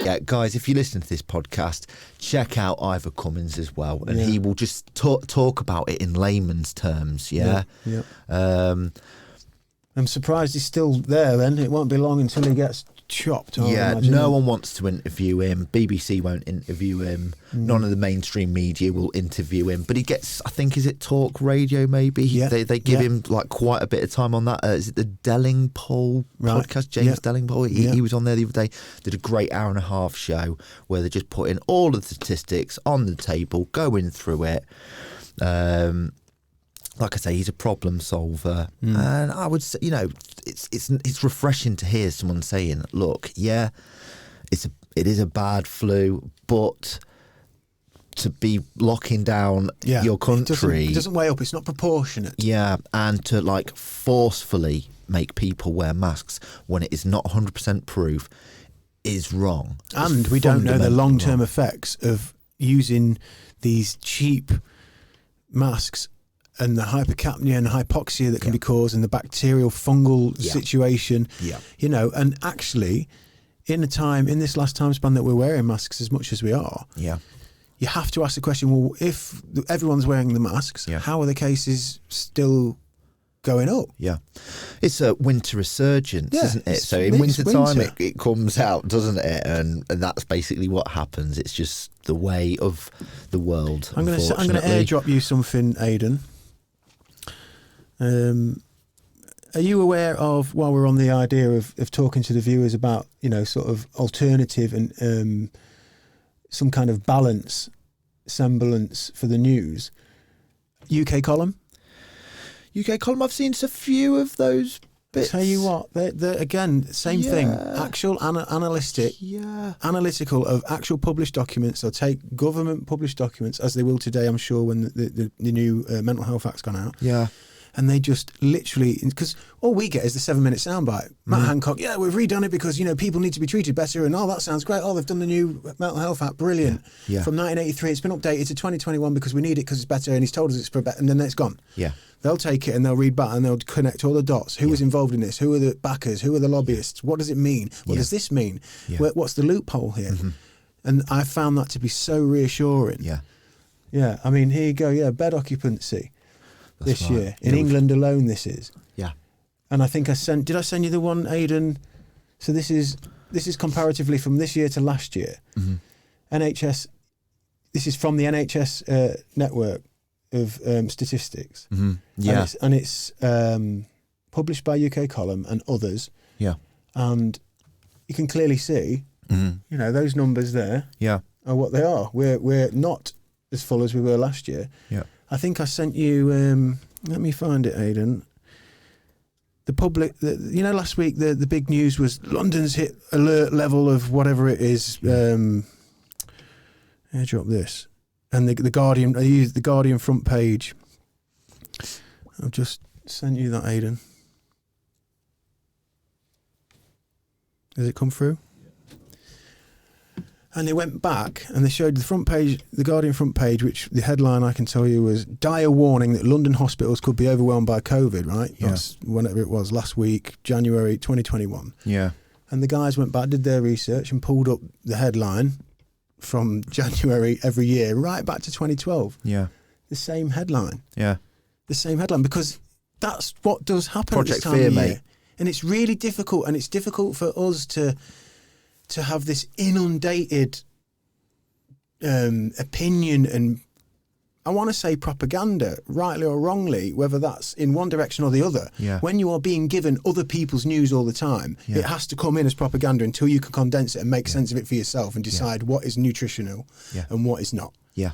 Yeah, guys, if you listen to this podcast, check out Ivor Cummings as well, and he will just talk about it in layman's terms. Yeah. I'm surprised he's still there. Then it won't be long until he gets chopped. No one wants to interview him. BBC won't interview him. None of the mainstream media will interview him. But he gets, I think, is it Talk Radio maybe? Yeah. They give him like quite a bit of time on that. Is it the Delingpole podcast? James Delingpole. He was on there the other day. Did a great hour-and-a-half show where they just put in all of the statistics on the table, going through it. Like I say, he's a problem solver, and I would say, it's refreshing to hear someone saying, "Look, it is a bad flu, but to be locking down your country it doesn't weigh up. It's not proportionate." Yeah, and to like forcefully make people wear masks when it is not 100% proof is wrong. And we don't know the long-term effects of using these cheap masks. And the hypercapnia and hypoxia that can be caused, and the bacterial fungal situation, and actually, in this last time span that we're wearing masks as much as we are, you have to ask the question: well, if everyone's wearing the masks, how are the cases still going up? Yeah, it's a winter resurgence, isn't it? So in winter time, it comes out, doesn't it? And that's basically what happens. It's just the way of the world. I'm going to airdrop you something, Aidan. Are you aware of, while we're on the idea of talking to the viewers about, sort of alternative and some kind of semblance for the news, UK column? UK column, I've seen a few of those bits. Tell you what, they're again, same thing, actual analytical of actual published documents. They'll take government published documents, as they will today, I'm sure, when the new Mental Health Act's gone out. Yeah. And they just literally, because all we get is the 7-minute soundbite. Matt Hancock, we've redone it because, people need to be treated better. And, that sounds great. They've done the new Mental Health Act. Brilliant. Yeah. From 1983, it's been updated to 2021 because we need it because it's better. And he's told us it's better. And then it's gone. Yeah. They'll take it and they'll read back and they'll connect all the dots. Who was involved in this? Who are the backers? Who are the lobbyists? What does it mean? What does this mean? Yeah. What's the loophole here? Mm-hmm. And I found that to be so reassuring. Yeah. Yeah. I mean, here you go. Yeah. Bed occupancy. This year in England alone, this is. Yeah. And I think did I send you the one, Aidan? So this is comparatively from this year to last year. Mm-hmm. NHS. This is from the NHS network of statistics. Mm-hmm. Yeah. And it's published by UK Column and others. Yeah. And you can clearly see, those numbers there. Yeah. Are what they are. We're not as full as we were last year. Yeah. I think I sent you. Let me find it, Aidan. The public, last week the big news was London's hit alert level of whatever it is. Airdrop this, and the Guardian. I used the Guardian front page. I've just sent you that, Aidan. Has it come through? And they went back and they showed the front page, the Guardian front page, which the headline I can tell you was dire warning that London hospitals could be overwhelmed by COVID, right? Yeah. That's whenever it was, last week, January 2021. Yeah. And the guys went back, did their research and pulled up the headline from January every year right back to 2012. Yeah. The same headline. Yeah. The same headline, because that's what does happen Project at this time Fear, of year. mate. And it's really difficult, and it's difficult for us to have this inundated opinion and I want to say propaganda, rightly or wrongly, whether that's in one direction or the other. Yeah. When you are being given other people's news all the time, it has to come in as propaganda until you can condense it and make sense of it for yourself and decide what is nutritional and what is not. Yeah.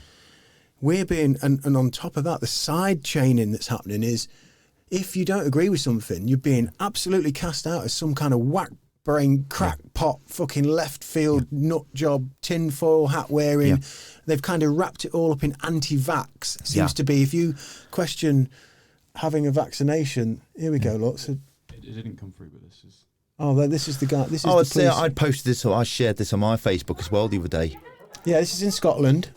We're being, and on top of that, the side chaining that's happening is if you don't agree with something, you're being absolutely cast out as some kind of whack brain crackpot fucking left field nut job tinfoil hat wearing. They've kind of wrapped it all up in anti-vax. It seems to be, if you question having a vaccination, here we go, look. So, it didn't come through, but this is... Oh, this is the guy. This is I'd the say police. I posted this, or I shared this on my Facebook as well the other day. Yeah, this is in Scotland.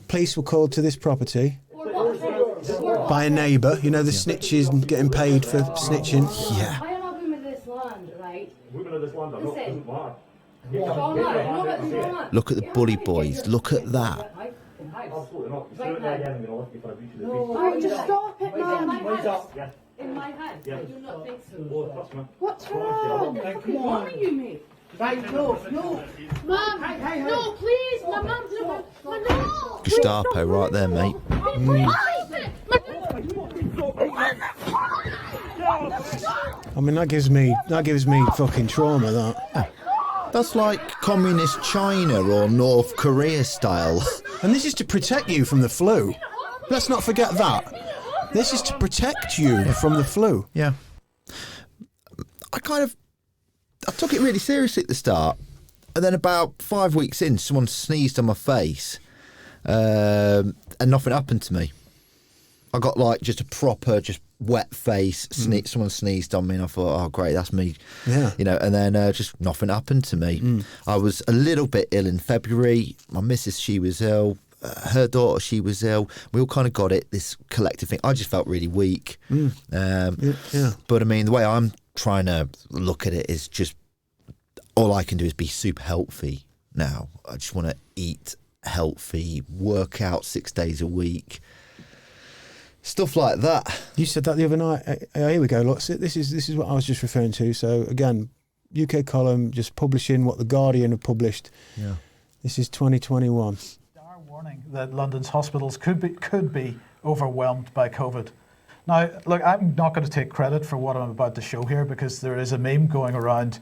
Police were called to this property by a neighbour. You know, the snitches getting paid for snitching. Yeah. I am a woman of this land, right? Women of this land are not, doesn't matter. Look at the bully boys. Look at that. Oh, just stop it, man. In my hand. I do not think so. What's wrong? What the fuck is wrong with you, mate? Right, no. Mum, no, please, my mum's no. Gestapo right there, mate. I mean, that gives me fucking trauma, that. That's like communist China or North Korea style. And this is to protect you from the flu. Let's not forget that. This is to protect you from the flu. Yeah. I took it really seriously at the start. And then about 5 weeks in, someone sneezed on my face. And nothing happened to me. I got like just a proper, just wet face. Someone sneezed on me, and I thought, oh great, that's me. Yeah. You know, and then just nothing happened to me. I was a little bit ill in February. My missus, she was ill. Her daughter, she was ill. We all kind of got it, this collective thing. I just felt really weak. But I mean, the way I'm trying to look at it is just, all I can do is be super healthy now. I just want to eat healthy, work out 6 days a week. Stuff like that. You said that the other night. Here we go. Look, this is what I was just referring to. So again, UK column just publishing what the Guardian have published. Yeah. This is 2021. Our warning that London's hospitals could be overwhelmed by COVID. Now, look, I'm not going to take credit for what I'm about to show here, because there is a meme going around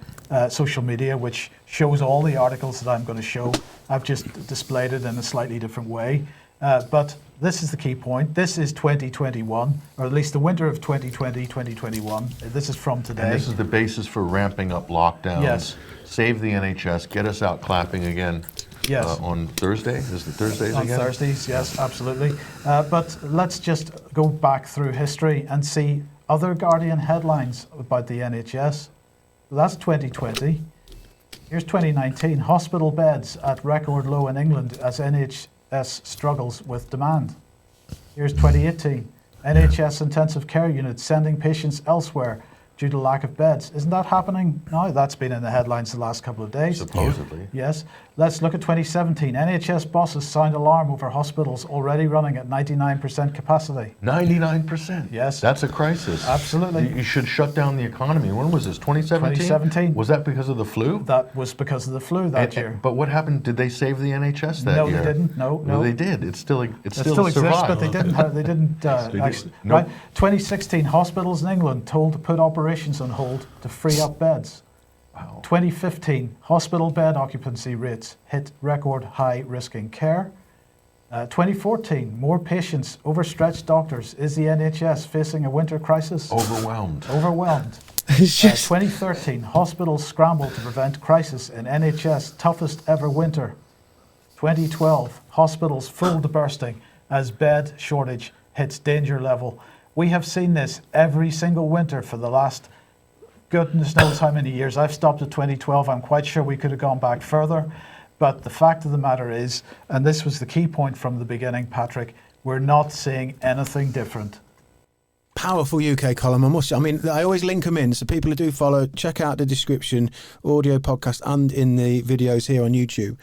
social media which shows all the articles that I'm going to show. I've just displayed it in a slightly different way. But this is the key point. This is 2021, or at least the winter of 2020, 2021. This is from today. And this is the basis for ramping up lockdowns. Yes. Save the NHS, get us out clapping again. Yes. On Thursday? Is it Thursdays on again? On Thursdays, yes, absolutely. But let's just go back through history and see other Guardian headlines about the NHS. That's 2020. Here's 2019. Hospital beds at record low in England as NHS struggles with demand. Here's 2018. NHS intensive care units sending patients elsewhere due to lack of beds. Isn't that happening now? That's been in the headlines the last couple of days. Supposedly. Yes. Let's look at 2017. NHS bosses sound alarm over hospitals already running at 99% capacity. 99%? Yes. That's a crisis. Absolutely. You should shut down the economy. When was this, 2017? 2017. Was that because of the flu? That was because of the flu that year. But what happened? Did they save the NHS that year? No, they didn't. No. Well, they did. It still exists, survived. but they didn't. Actually, Nope. Right. 2016. Hospitals in England told to put operations on hold to free up beds. Wow. 2015. Hospital bed occupancy rates hit record high, risking care. 2014. More patients, overstretched doctors. Is the NHS facing a winter crisis? Overwhelmed. 2013. Hospitals scramble to prevent crisis in NHS toughest ever winter. 2012. Hospitals full to bursting as bed shortage hits danger level. We have seen this every single winter for the last goodness knows how many years. I've stopped at 2012. I'm quite sure we could have gone back further. But the fact of the matter is, and this was the key point from the beginning, Patrick, we're not seeing anything different. Powerful UK column, I always link them in, so people who do follow, check out the description, audio podcast, and in the videos here on YouTube.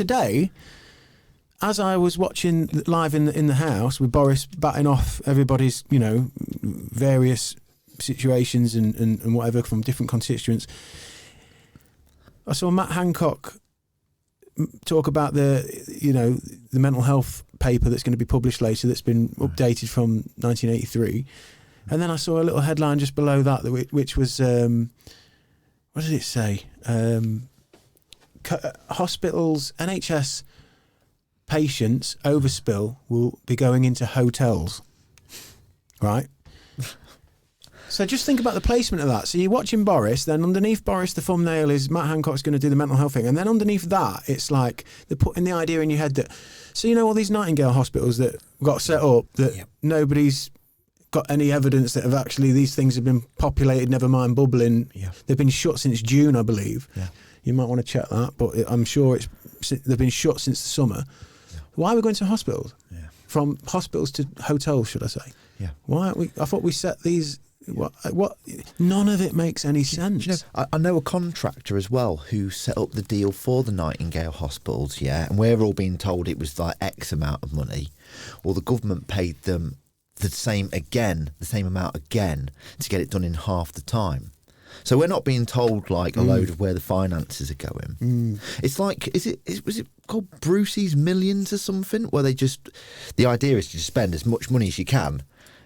today, as I was watching live in the house with Boris batting off everybody's, various situations and whatever from different constituents, I saw Matt Hancock talk about the mental health paper that's going to be published later that's been updated from 1983. And then I saw a little headline just below that which was, what did it say? Hospitals, NHS patients overspill will be going into hotels, right? So just think about the placement of that. So you're watching Boris, then underneath Boris, the thumbnail is Matt Hancock's going to do the mental health thing. And then underneath that, it's like they're putting the idea in your head that, so all these Nightingale hospitals that got set up that nobody's got any evidence that have actually, these things have been populated, never mind bubbling. Yeah. They've been shut since June, I believe. Yeah. You might want to check that, but I'm sure they've been shut since the summer. Yeah. Why are we going to hospitals? Yeah. From hospitals to hotels, should I say? Yeah. Why aren't we? I thought we set these. What? None of it makes any sense. I know a contractor as well who set up the deal for the Nightingale hospitals, and we're all being told it was like X amount of money. Well, the government paid them the same amount again to get it done in half the time. So we're not being told like a load of where the finances are going. It's like, was it called Brucey's Millions or something? Where the idea is to just spend as much money as you can.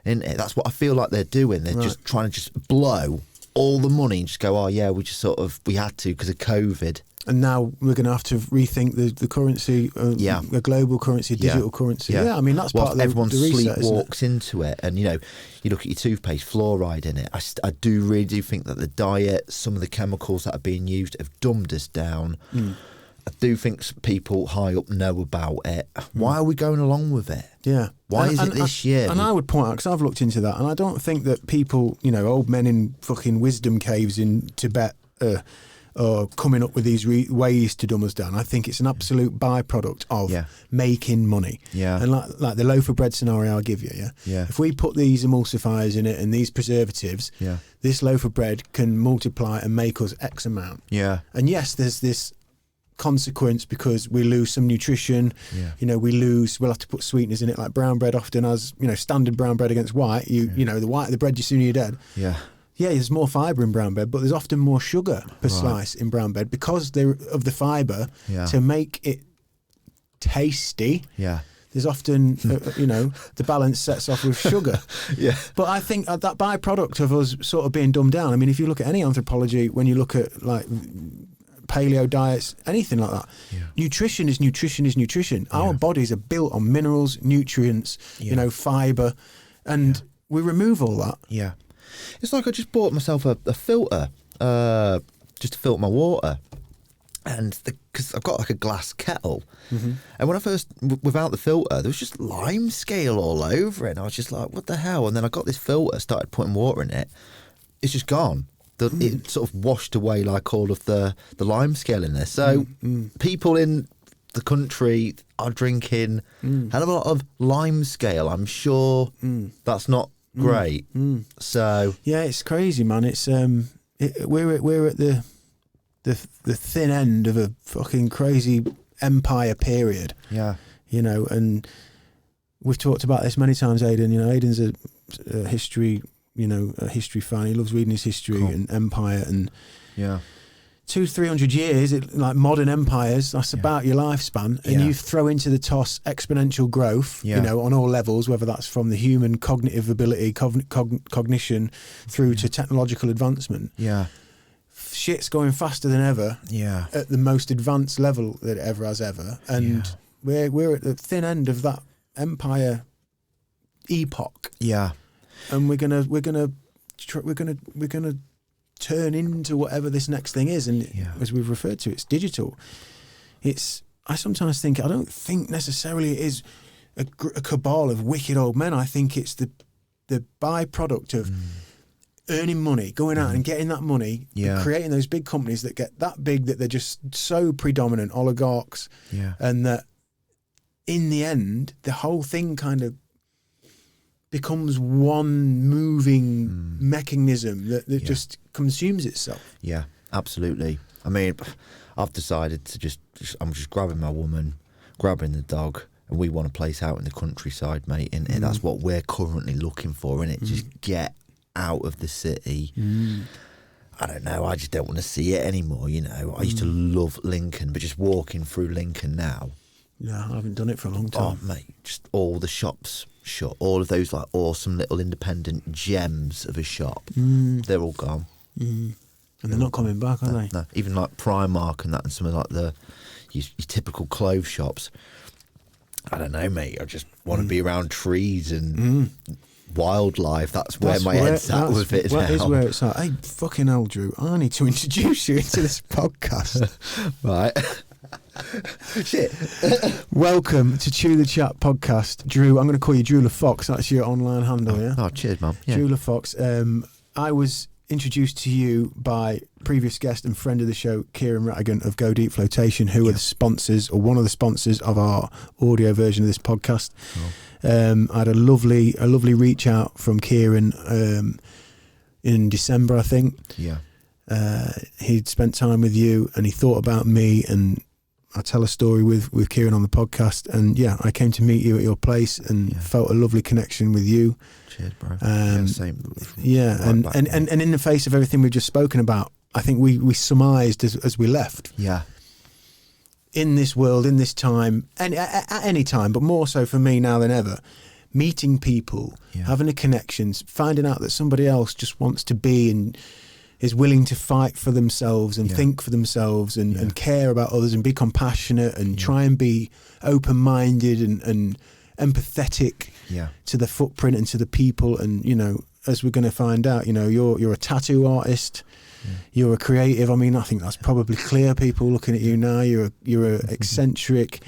And that's what I feel like they're doing. They're just trying to just blow all the money and just go, we had to because of COVID. And now we're going to have to rethink the currency, a global currency, a digital currency. Yeah, I mean, that's part of everyone the reset, sleepwalks into it. And, you look at your toothpaste, fluoride in it. I really do think that the diet, some of the chemicals that are being used have dumbed us down. I do think people high up know about it. Why are we going along with it? Yeah. Why is it this year? And I would point out, because I've looked into that, and I don't think that people, old men in fucking wisdom caves in Tibet are coming up with these ways to dumb us down. I think it's an absolute byproduct of making money. Yeah. And like the loaf of bread scenario I'll give you, if we put these emulsifiers in it and these preservatives, this loaf of bread can multiply and make us X amount. Yeah. And yes, there's this consequence because we lose some nutrition. We'll have to put sweeteners in it, like brown bread often has, standard brown bread against white. The white of the bread, you sooner you're dead. Yeah, there's more fibre in brown bread, but there's often more sugar per slice in brown bread because of the fibre to make it tasty. Yeah. There's often, the balance sets off with sugar. But I think that byproduct of us sort of being dumbed down, I mean, if you look at any anthropology, when you look at like paleo diets, anything like that, nutrition is nutrition. Our bodies are built on minerals, nutrients, fibre, and we remove all that. Yeah. It's like I just bought myself a filter, just to filter my water, and because I've got like a glass kettle, and when I first, without the filter, there was just lime scale all over it, and I was just like, what the hell? And then I got this filter, started putting water in it, it's just gone. It sort of washed away like all of the lime scale in there. So people in the country are drinking hell of a lot of lime scale. I'm sure that's not great. So it's crazy, man. It's we're at the thin end of a fucking crazy empire period. Yeah, and we've talked about this many times. Aiden's a history, a history fan. He loves reading his history and empire and 200-300 years, like modern empires, that's about your lifespan. And you throw into the toss exponential growth, on all levels, whether that's from the human cognitive ability, cognition, through to technological advancement. Yeah. Shit's going faster than ever at the most advanced level that it ever has ever. And we're at the thin end of that empire epoch. Yeah. And we're gonna turn into whatever this next thing is, and as we've referred to, it's digital. I sometimes think, I don't think necessarily it is a cabal of wicked old men. I think it's the byproduct of earning money, going out and getting that money, creating those big companies that get that big that they're just so predominant, oligarchs, and that in the end, the whole thing kind of becomes one moving mechanism that just consumes itself. Yeah, absolutely. I mean, I've decided to I'm just grabbing my woman, grabbing the dog, and we want a place out in the countryside, mate. And that's what we're currently looking for, innit? Just get out of the city. I don't know, I just don't want to see it anymore, you know. I used to love Lincoln, but just walking through Lincoln now. Yeah, I haven't done it for a long time. Oh, mate, just all the shops shut. All of those like awesome little independent gems of a shop, they're all gone. And they're not coming back, are they? No, even like Primark and that, and some of like your typical clothes shops. I don't know, mate. I just want to be around trees and wildlife. That's where my head's at with it now. That is where it's at. Hey, fucking hell, Drew, I need to introduce you into this podcast. Right. Shit. Welcome to Chew the Chat podcast. Drew, I'm going to call you Drew LaFox. That's your online handle, yeah? Oh, cheers, man. Yeah. Drew LaFox. I was introduced to you by previous guest and friend of the show, Kieran Rattigan of Go Deep Flotation, who are the sponsors, or one of the sponsors of our audio version of this podcast. I had a lovely reach out from Kieran in December, I think. Yeah. He'd spent time with you and he thought about me, and I tell a story with Kieran on the podcast, and I came to meet you at your place and felt a lovely connection with you. Cheers, bro. Same. And in the face of everything we've just spoken about, I think we surmised as we left. Yeah. In this world, in this time, and at any time, but more so for me now than ever, meeting people, having the connections, finding out that somebody else just wants to be and is willing to fight for themselves and think for themselves and care about others and be compassionate and try and be open-minded and empathetic to the footprint and to the people. And, you know, as we're going to find out, you know, you're a tattoo artist. You're a creative. I mean, I think that's probably clear. People looking at you now, you're a eccentric,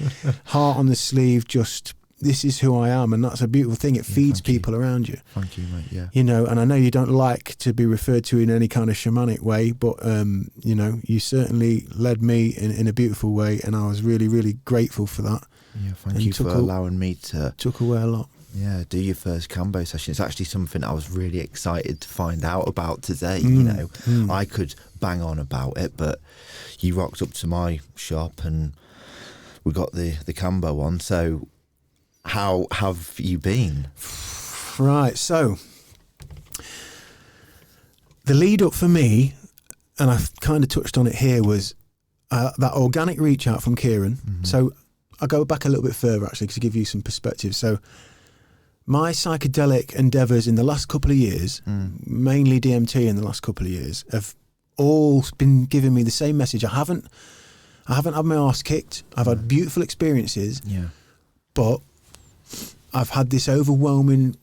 heart on the sleeve. Just this is who I am, and that's a beautiful thing. It feeds people around you. Thank you, mate. Yeah. You know, and I know you don't like to be referred to in any kind of shamanic way, but you know, you certainly led me in a beautiful way, and I was really, really grateful for that. Yeah, thank you for allowing me to took away a lot. Yeah, do your first Kambo session. It's actually something I was really excited to find out about today. You know, I could bang on about it, but you rocked up to my shop and we got the Kambo on. So how have you been? Right, so the lead up for me, and I've kind of touched on it here, was that organic reach out from Kieran. So I'll go back a little bit further actually to give you some perspective. So my psychedelic endeavours in the last couple of years, mainly DMT in the last couple of years, have all been giving me the same message. I haven't had my arse kicked. I've had beautiful experiences, but I've had this overwhelming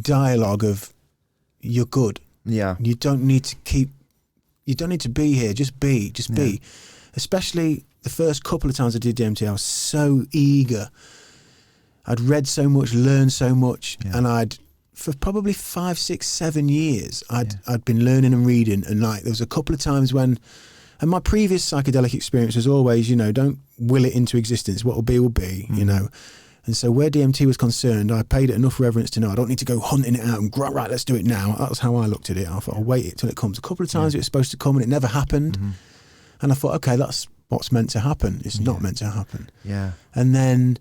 dialogue of, you're good. Yeah. You don't need to be here. Just be. Especially the first couple of times I did DMT, I was so eager. I'd read so much, learned so much, and for probably 5, 6, 7 years, I'd been learning and reading, and like there was a couple of times when, and my previous psychedelic experience was always, you know, don't will it into existence. What will be, you know. And so where DMT was concerned, I paid it enough reverence to know I don't need to go hunting it out and right, let's do it now. That was how I looked at it. I thought, I'll wait till it comes. A couple of times it was supposed to come and it never happened, and I thought, okay, that's what's meant to happen. It's not meant to happen. Yeah. And then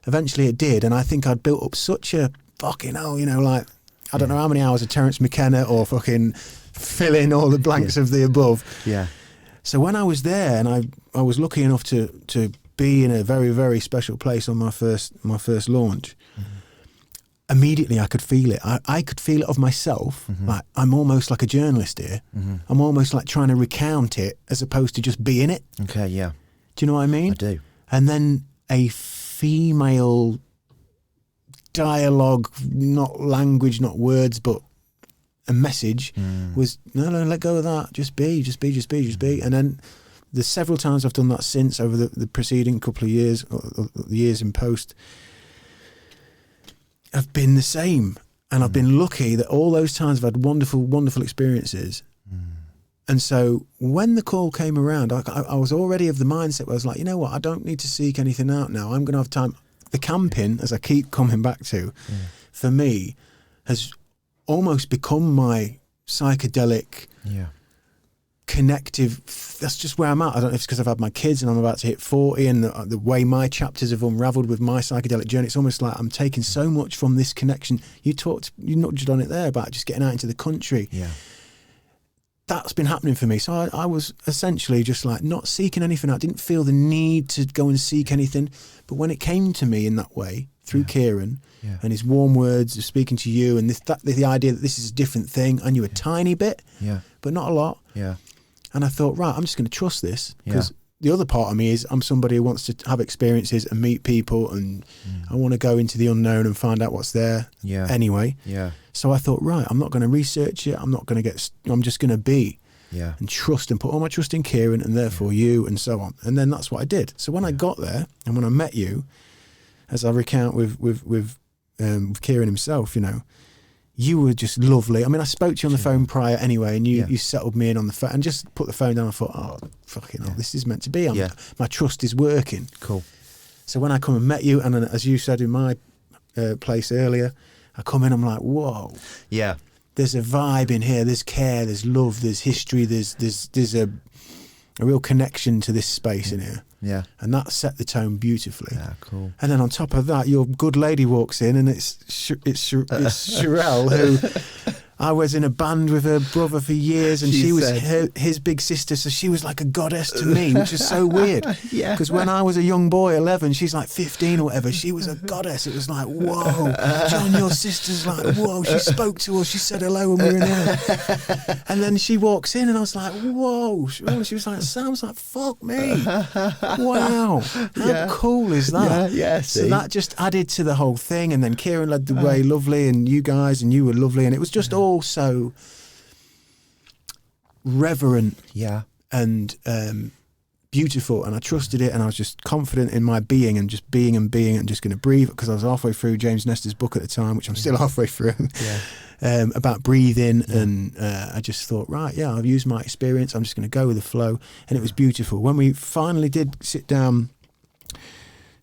eventually it did, and I think I'd built up such a fucking you know, like I don't know how many hours of Terence McKenna or fucking fill in all the blanks of the above. Yeah. So when I was there, and I was lucky enough to be in a very, very special place on my first launch, immediately I could feel it. I could feel it of myself. Like I'm almost like a journalist here. I'm almost like trying to recount it as opposed to just be in it. Okay, yeah. Do you know what I mean? I do. And then a female dialogue, not language, not words, but a message was, no, let go of that. Just be. And then there's several times I've done that since over the preceding couple of years, or the years in post, have been the same. And I've been lucky that all those times I've had wonderful, wonderful experiences. And so when the call came around, I was already of the mindset where I was like, you know what, I don't need to seek anything out now. I'm going to have time. The camping, as I keep coming back to, for me, has almost become my psychedelic connective. That's just where I'm at. I don't know if it's because I've had my kids and I'm about to hit 40, and the way my chapters have unraveled with my psychedelic journey. It's almost like I'm taking so much from this connection. You nudged on it there about just getting out into the country. Yeah. That's been happening for me. So I was essentially just like not seeking anything. I didn't feel the need to go and seek anything. But when it came to me in that way, through Kieran and his warm words of speaking to you, and the idea that this is a different thing, I knew a tiny bit, but not a lot. Yeah. And I thought, right, I'm just going to trust this, because the other part of me is I'm somebody who wants to have experiences and meet people, and I want to go into the unknown and find out what's there anyway. Yeah. So I thought, right, I'm not going to research it. I'm just going to be and trust and put all my trust in Kieran and therefore you and so on. And then that's what I did. So when I got there and when I met you, as I recount with Kieran himself, you know, you were just lovely. I mean, I spoke to you on the phone prior anyway, and you settled me in on the phone and just put the phone down. I thought, oh, fucking hell, this is meant to be. My trust is working. Cool. So when I come and met you, and as you said in my place earlier, I come in, I'm like, whoa. Yeah. There's a vibe in here. There's care. There's love. There's history. There's a real connection to this space in here. Yeah. And that set the tone beautifully. Yeah, cool. And then on top of that, your good lady walks in, and it's Sherelle, who I was in a band with her brother for years, and she was his big sister, so she was like a goddess to me, which is so weird. Yeah. Because when I was a young boy, 11, she's like 15 or whatever, she was a goddess. It was like, whoa, John, your sister's like, whoa, she spoke to us, she said hello when we were in there. And then she walks in, and I was like, whoa. She was like, sounds like, fuck me. Wow. How cool is that? Yeah, so that just added to the whole thing, and then Kieran led the way, lovely, and you guys, and you were lovely, and it was just all so reverent and beautiful, and I trusted it, and I was just confident in my being and just being and just going to breathe, because I was halfway through James Nestor's book at the time, which I'm still halfway through, about breathing, and I just thought, right, I've used my experience, I'm just going to go with the flow, and it was beautiful. When we finally did sit down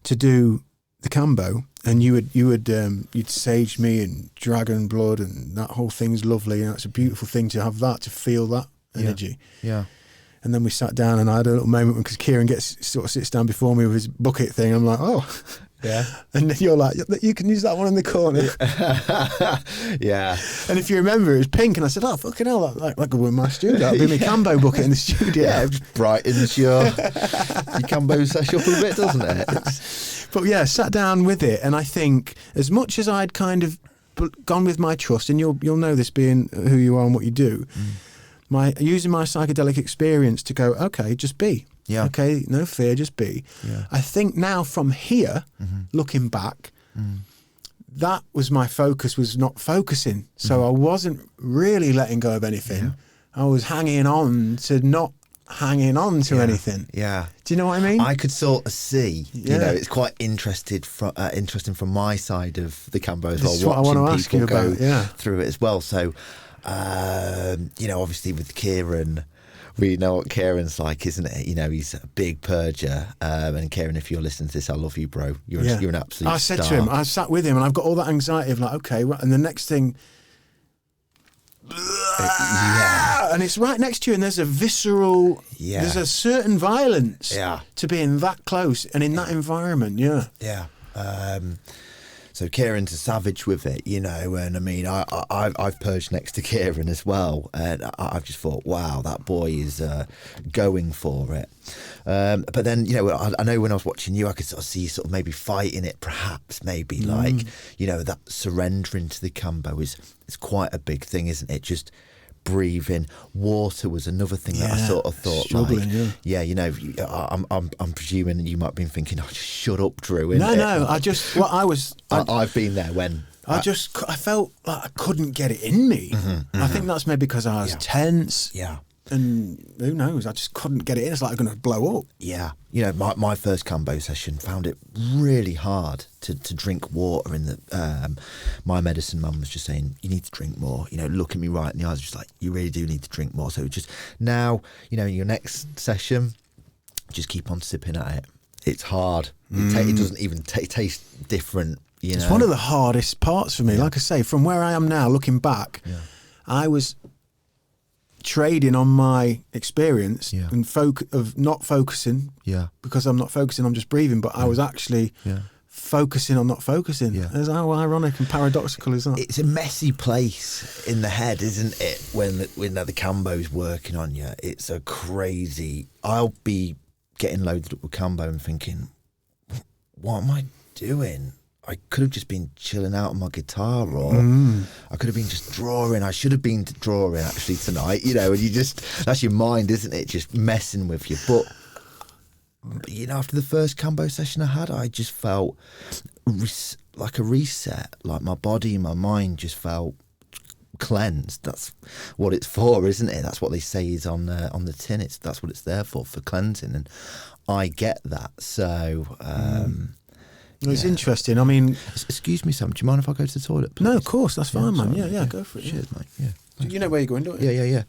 to do the Kambo, and you'd saged me in dragon blood, and that whole thing's lovely, and it's a beautiful thing to have that, to feel that energy. Yeah. And then we sat down, and I had a little moment because Kieran sits down before me with his bucket thing. I'm like, oh, yeah. And then you're like, you can use that one in the corner. Yeah. And if you remember, it was pink, and I said, oh, fucking hell, like in my studio. That'd be my Kambo bucket in the studio. Yeah, it just brightens your Kambo session up a bit, doesn't it? But yeah, sat down with it, and I think as much as I'd kind of gone with my trust, and you'll know this being who you are and what you do, using my psychedelic experience to go, okay, just be. Yeah. Okay, no fear, just be. Yeah. I think now from here, looking back, that was my focus, was not focusing. So I wasn't really letting go of anything. Yeah. I was hanging on to not hanging on to anything. Yeah. Do you know what I mean? I could sort of see, you know, it's quite interesting from my side of the Kambo as well. This is what I want to ask you about, through it as well. So, you know, obviously with Kieran, we know what Kieran's like, isn't it? You know, he's a big purger. And Kieran, if you're listening to this, I love you, bro. You're an absolute I said star. to him, I sat with him, and I've got all that anxiety of like, okay, and the next thing... and it's right next to you, and there's a visceral, there's a certain violence to being that close and in that environment. So Kieran's a savage with it, you know, and I mean, I've purged next to Kieran as well, and I've just thought, wow, that boy is going for it. But then, you know, I know when I was watching you, I could sort of see you sort of maybe fighting it, perhaps, maybe like, you know, that surrendering to the Kambo is quite a big thing, isn't it? Just breathing. Water was another thing that I sort of thought, like, you know, I'm presuming you might have been thinking, oh, just shut up, Drew. No, I've been there when I felt like I couldn't get it in me. I think that's maybe because I was tense. Yeah. And who knows? I just couldn't get it in. It's like I'm going to blow up. Yeah. You know, my first Kambo session found it really hard to drink water. In the my medicine mum was just saying, you need to drink more. You know, look at me right in the eyes, just like, you really do need to drink more. So just now, you know, in your next session, just keep on sipping at it. It's hard. It doesn't even taste different. You know? It's one of the hardest parts for me. Like I say, from where I am now, looking back, I was trading on my experience Yeah. and of not focusing. Yeah. Because I'm not focusing, I'm just breathing. But I was actually focusing on not focusing. Yeah. How ironic and paradoxical is that? It's a messy place in the head, isn't it? When the Kambo's working on you, it's a crazy. I'll be getting loaded up with Kambo and thinking, what am I doing? I could have just been chilling out on my guitar, or I could have been just drawing. I should have been drawing actually tonight, you know. And that's your mind, isn't it? Just messing with you. But you know, after the first Kambo session I had, I just felt like a reset. Like my body and my mind just felt cleansed. That's what it's for, isn't it? That's what they say is on the tin. That's what it's there for cleansing, and I get that. So. It's interesting. I mean, excuse me, Sam. Do you mind if I go to the toilet, please? No, of course, that's fine, man. Sorry, Yeah, go for it. Cheers, mate. Yeah. You know where you're going, don't you? Yeah.